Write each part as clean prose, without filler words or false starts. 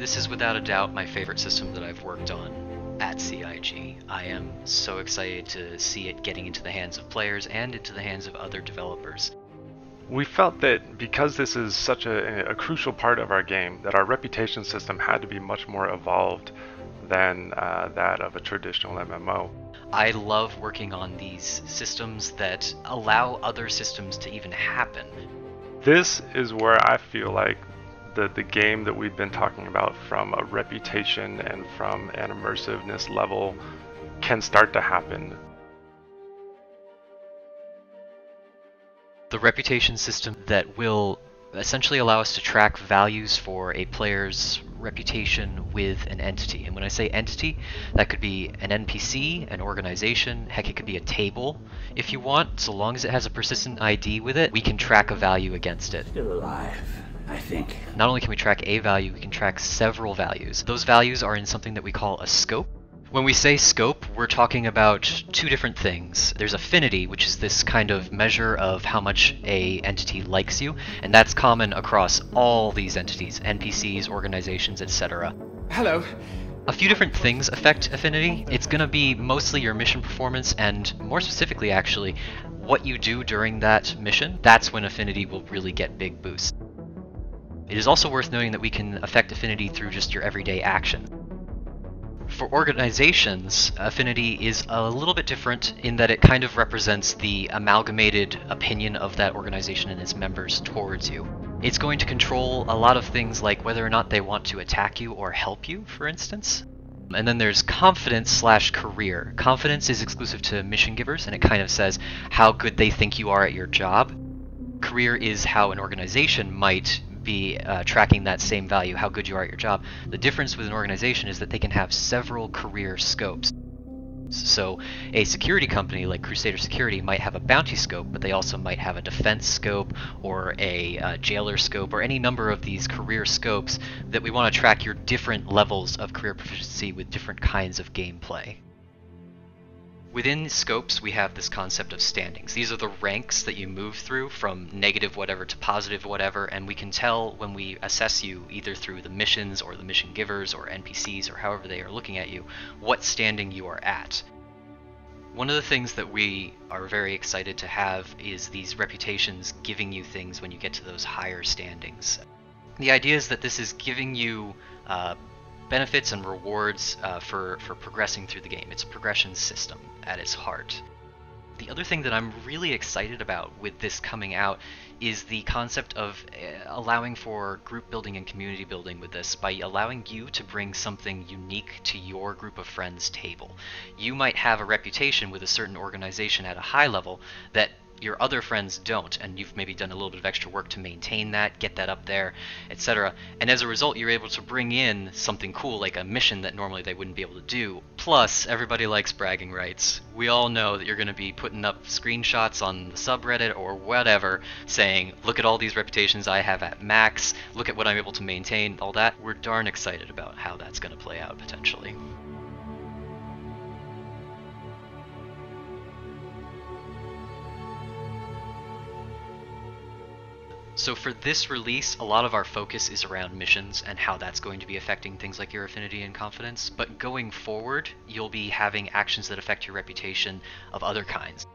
This is without a doubt my favorite system that I've worked on at CIG. I am so excited to see it getting into the hands of players and into the hands of other developers. We felt that because this is such a crucial part of our game, that our reputation system had to be much more evolved than that of a traditional MMO. I love working on these systems that allow other systems to even happen. This is where I feel like the game that we've been talking about from a reputation and from an immersiveness level can start to happen. The reputation system that will essentially allow us to track values for a player's reputation with an entity. And when I say entity, that could be an NPC, an organization, heck, it could be a table if you want. So long as it has a persistent ID with it, we can track a value against it. Still alive, I think. Not only can we track a value, we can track several values. Those values are in something that we call a scope. When we say scope, we're talking about two different things. There's affinity, which is this kind of measure of how much a entity likes you, and that's common across all these entities, NPCs, organizations, etc. Hello. A few different things affect affinity. It's going to be mostly your mission performance, and more specifically actually, what you do during that mission. That's when affinity will really get big boosts. It is also worth noting that we can affect affinity through just your everyday action. For organizations, affinity is a little bit different in that it kind of represents the amalgamated opinion of that organization and its members towards you. It's going to control a lot of things like whether or not they want to attack you or help you, for instance. And then there's confidence/career. Confidence is exclusive to mission givers, and it kind of says how good they think you are at your job. Career is how an organization might be tracking that same value, how good you are at your job. The difference with an organization is that they can have several career scopes. So a security company like Crusader Security might have a bounty scope, but they also might have a defense scope or a jailer scope or any number of these career scopes that we want to track your different levels of career proficiency with different kinds of gameplay. Within scopes, we have this concept of standings. These are the ranks that you move through from negative whatever to positive whatever, and we can tell when we assess you, either through the missions or the mission givers or NPCs or however they are looking at you, what standing you are at. One of the things that we are very excited to have is these reputations giving you things when you get to those higher standings. The idea is that this is giving you benefits and rewards for progressing through the game. It's a progression system at its heart. The other thing that I'm really excited about with this coming out is the concept of allowing for group building and community building with this by allowing you to bring something unique to your group of friends table. You might have a reputation with a certain organization at a high level that your other friends don't, and you've maybe done a little bit of extra work to maintain that, get that up there, etc. And as a result, you're able to bring in something cool like a mission that normally they wouldn't be able to do. Plus, everybody likes bragging rights. We all know that you're going to be putting up screenshots on the subreddit or whatever saying, look at all these reputations I have at max, look at what I'm able to maintain, all that. We're darn excited about how that's going to play out potentially. So for this release, a lot of our focus is around missions and how that's going to be affecting things like your affinity and confidence, but going forward, you'll be having actions that affect your reputation of other kinds.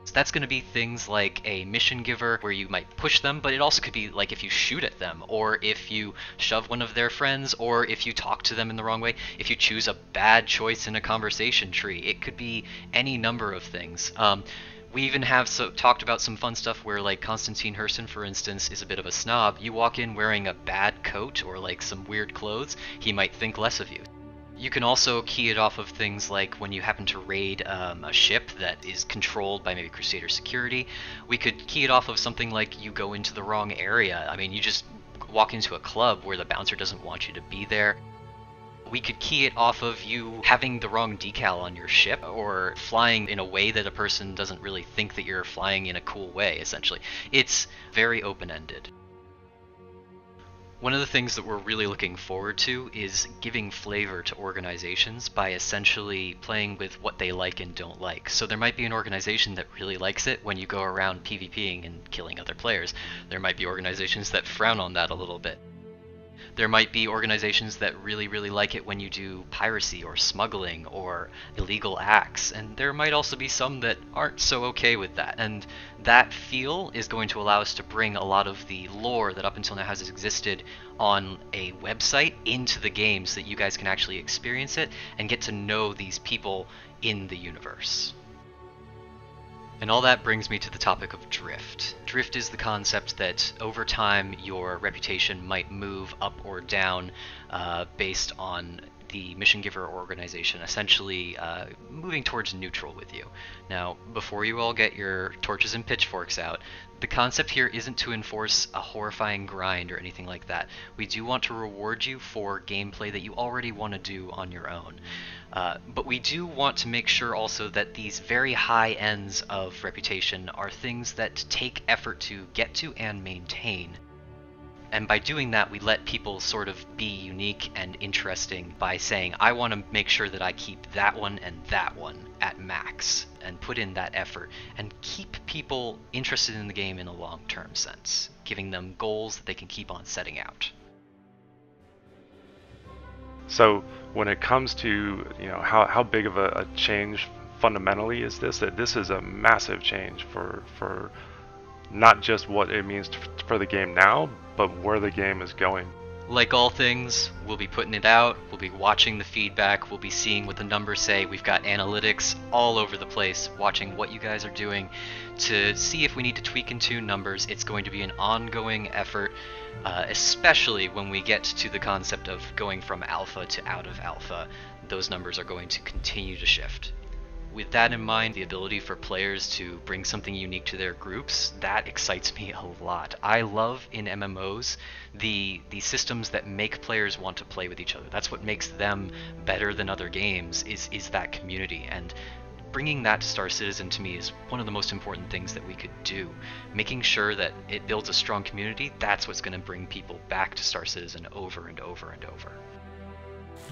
So that's going to be things like a mission giver where you might push them, but it also could be like if you shoot at them, or if you shove one of their friends, or if you talk to them in the wrong way, if you choose a bad choice in a conversation tree. It could be any number of things. We even have talked about some fun stuff where, like, Konstantin Herson, for instance, is a bit of a snob. You walk in wearing a bad coat or like some weird clothes, he might think less of you. You can also key it off of things like when you happen to raid a ship that is controlled by maybe Crusader Security. We could key it off of something like you go into the wrong area. I mean, you just walk into a club where the bouncer doesn't want you to be there. We could key it off of you having the wrong decal on your ship, or flying in a way that a person doesn't really think that you're flying in a cool way, essentially. It's very open-ended. One of the things that we're really looking forward to is giving flavor to organizations by essentially playing with what they like and don't like. So there might be an organization that really likes it when you go around PvPing and killing other players. There might be organizations that frown on that a little bit. There might be organizations that really, really like it when you do piracy or smuggling or illegal acts, and there might also be some that aren't so okay with that. And that feel is going to allow us to bring a lot of the lore that up until now has existed on a website into the game so that you guys can actually experience it and get to know these people in the universe. And all that brings me to the topic of drift. Drift is the concept that over time your reputation might move up or down based on the mission giver or organization essentially moving towards neutral with you. Now, before you all get your torches and pitchforks out, the concept here isn't to enforce a horrifying grind or anything like that. We do want to reward you for gameplay that you already want to do on your own. But we do want to make sure also that these very high ends of reputation are things that take effort to get to and maintain. And by doing that, we let people sort of be unique and interesting by saying, I want to make sure that I keep that one and that one at max, and put in that effort, and keep people interested in the game in a long-term sense, giving them goals that they can keep on setting out. So when it comes to, how big of a change fundamentally is this, that this is a massive change for not just what it means for the game now, but where the game is going. Like all things, we'll be putting it out, we'll be watching the feedback, we'll be seeing what the numbers say. We've got analytics all over the place, watching what you guys are doing to see if we need to tweak and tune numbers. It's going to be an ongoing effort, especially when we get to the concept of going from alpha to out of alpha. Those numbers are going to continue to shift. With that in mind, the ability for players to bring something unique to their groups, that excites me a lot. I love in MMOs the systems that make players want to play with each other. That's what makes them better than other games, is that community. And bringing that to Star Citizen to me is one of the most important things that we could do. Making sure that it builds a strong community, that's what's going to bring people back to Star Citizen over and over and over.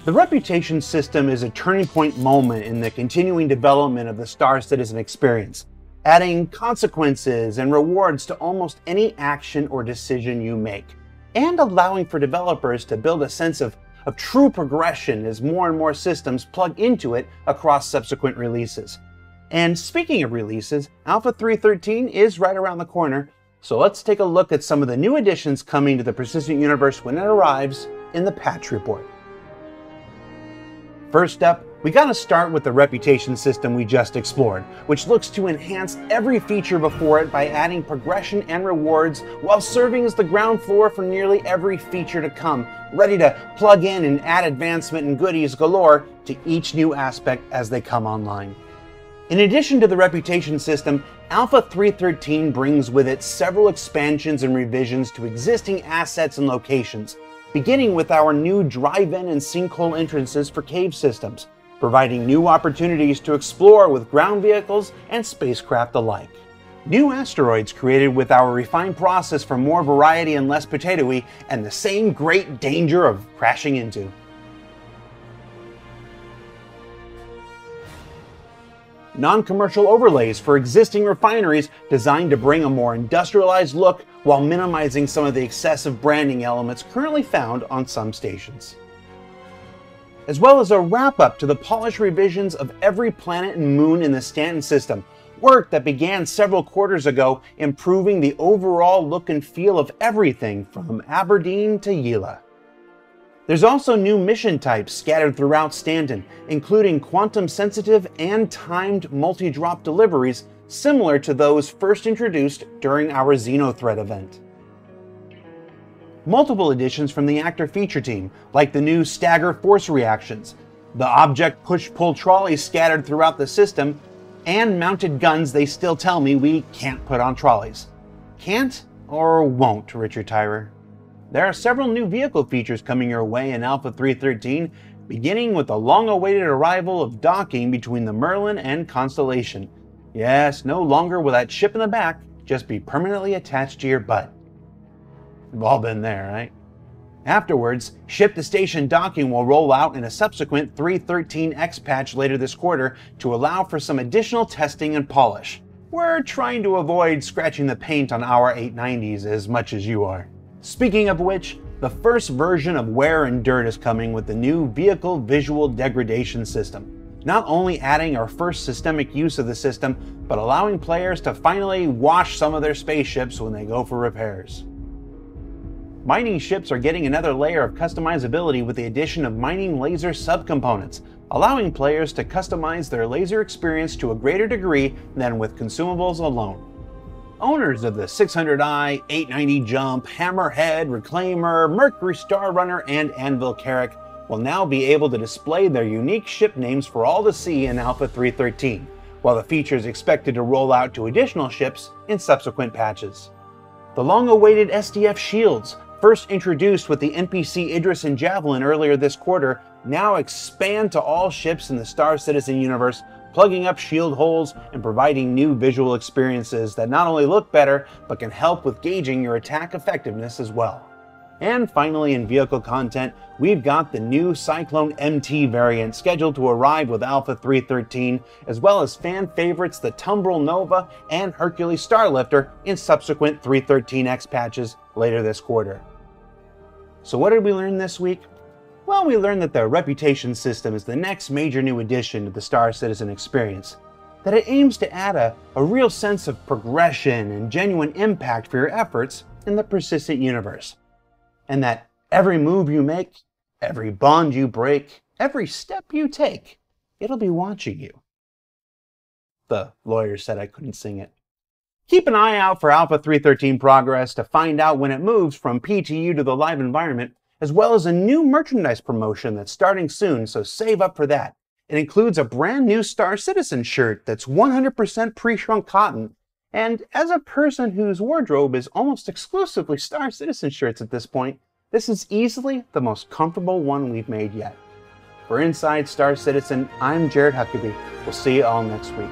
The reputation system is a turning point moment in the continuing development of the Star Citizen experience, adding consequences and rewards to almost any action or decision you make, and allowing for developers to build a sense of true progression as more and more systems plug into it across subsequent releases. And speaking of releases, Alpha 3.13 is right around the corner, so let's take a look at some of the new additions coming to the Persistent Universe when it arrives in the patch report. First up, we gotta start with the reputation system we just explored, which looks to enhance every feature before it by adding progression and rewards while serving as the ground floor for nearly every feature to come, ready to plug in and add advancement and goodies galore to each new aspect as they come online. In addition to the reputation system, Alpha 3.13 brings with it several expansions and revisions to existing assets and locations, beginning with our new drive-in and sinkhole entrances for cave systems, providing new opportunities to explore with ground vehicles and spacecraft alike. New asteroids created with our refined process for more variety and less potatoey, and the same great danger of crashing into. Non-commercial overlays for existing refineries designed to bring a more industrialized look while minimizing some of the excessive branding elements currently found on some stations. As well as a wrap-up to the polished revisions of every planet and moon in the Stanton system, work that began several quarters ago improving the overall look and feel of everything from Aberdeen to Yela. There's also new mission types scattered throughout Stanton, including quantum-sensitive and timed multi-drop deliveries similar to those first introduced during our Xenothreat event. Multiple additions from the actor feature team, like the new stagger force reactions, the object push-pull trolleys scattered throughout the system, and mounted guns they still tell me we can't put on trolleys. Can't or won't, Richard Tyrer. There are several new vehicle features coming your way in Alpha 3.13, beginning with the long-awaited arrival of docking between the Merlin and Constellation. Yes, no longer will that ship in the back just be permanently attached to your butt. We've all been there, right? Afterwards, ship-to-station docking will roll out in a subsequent 3.13x patch later this quarter to allow for some additional testing and polish. We're trying to avoid scratching the paint on our 890s as much as you are. Speaking of which, The first version of Wear and Dirt is coming with the new Vehicle Visual Degradation system, not only adding our first systemic use of the system, but allowing players to finally wash some of their spaceships when they go for repairs. Mining ships are getting another layer of customizability with the addition of mining laser subcomponents, allowing players to customize their laser experience to a greater degree than with consumables alone. Owners of the 600i, 890 Jump, Hammerhead, Reclaimer, Mercury Star Runner, and Anvil Carrack will now be able to display their unique ship names for all to see in Alpha 3.13, while the feature is expected to roll out to additional ships in subsequent patches. The long-awaited SDF shields, first introduced with the NPC Idris and Javelin earlier this quarter, now expand to all ships in the Star Citizen universe, plugging up shield holes and providing new visual experiences that not only look better, but can help with gauging your attack effectiveness as well. And finally, in vehicle content, we've got the new Cyclone MT variant scheduled to arrive with Alpha 3.13, as well as fan favorites the Tumbril Nova and Hercules Starlifter in subsequent 3.13x patches later this quarter. So what did we learn this week? Well, we learned that the Reputation system is the next major new addition to the Star Citizen experience, that it aims to add a real sense of progression and genuine impact for your efforts in the persistent universe, and that every move you make, every bond you break, every step you take, it'll be watching you. The lawyer said I couldn't sing it. Keep an eye out for Alpha 3.13 progress to find out when it moves from PTU to the live environment, as well as a new merchandise promotion that's starting soon, so save up for that. It includes a brand new Star Citizen shirt that's 100% pre-shrunk cotton, and as a person whose wardrobe is almost exclusively Star Citizen shirts at this point, this is easily the most comfortable one we've made yet. For Inside Star Citizen, I'm Jared Huckabee. We'll see you all next week.